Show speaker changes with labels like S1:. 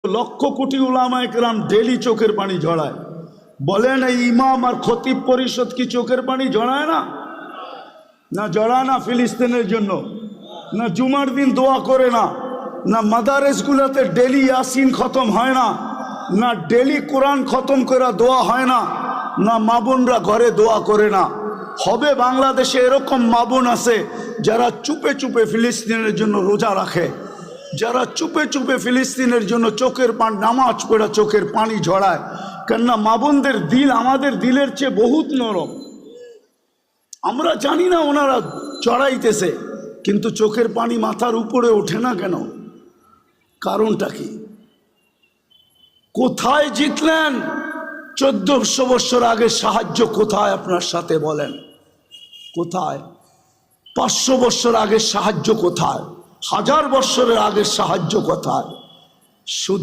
S1: লক্ষ কোটি উলামায়ে কেরাম ডেলি চোখের পানি ঝরায়। বলেন এই ইমাম আর খতিব পরিষদ কি চোখের পানি ঝরায় না? না ঝরায় না ফিলিস্তিনের জন্য? না জুমার দিন দোয়া করে না? না মাদারেসগুলোতে ডেলি ইয়াসিন খতম হয় না? না ডেলি কোরআন খতম করে দোয়া হয় না? না মা বোনরা ঘরে দোয়া করে না? হবে বাংলাদেশে এরকম মা বোন আছে যারা চুপে চুপে ফিলিস্তিনের জন্য রোজা রাখে, যারা চুপে চুপে ফিলিস্তিনের জন্য চোখের পানি নামাজ পড়ে চোখের পানি ঝরায়। কেননা মা বোনদের দিল আমাদের দিলের চেয়ে বহুত নরম। আমরা জানি না ওনারা চড়াইতেছে, কিন্তু চোখের পানি মাথার উপরে ওঠে না কেন? কারণটা কি? কোথায় জিতলেন? 1400 বছর আগের সাহায্য কোথায় আপনার সাথে বলেন? কোথায়? 500 বছর আগের সাহায্য কোথায়? 1000 বছরের আগের সাহায্য কোথায়? শুধু